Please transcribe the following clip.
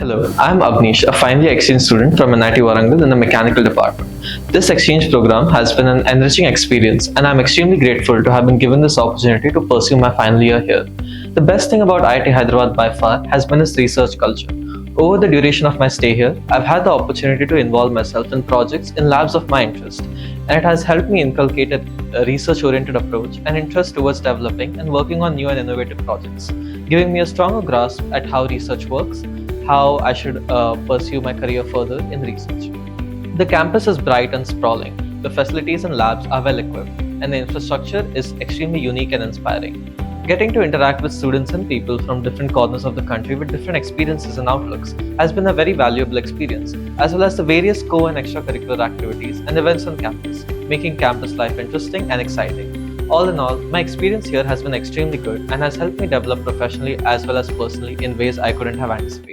Hello, I'm Avnish, a final year exchange student from IIT Warangal in the mechanical department. This exchange program has been an enriching experience, and I'm extremely grateful to have been given this opportunity to pursue my final year here. The best thing about IIT Hyderabad by far has been its research culture. Over the duration of my stay here, I've had the opportunity to involve myself in projects in labs of my interest, and it has helped me inculcate a research-oriented approach and interest towards developing and working on new and innovative projects, giving me a stronger grasp at how research works, how I should pursue my career further in research. The campus is bright and sprawling, the facilities and labs are well equipped, and the infrastructure is extremely unique and inspiring. Getting to interact with students and people from different corners of the country with different experiences and outlooks has been a very valuable experience, as well as the various co and extracurricular activities and events on campus, making campus life interesting and exciting. All in all, my experience here has been extremely good and has helped me develop professionally as well as personally in ways I couldn't have anticipated.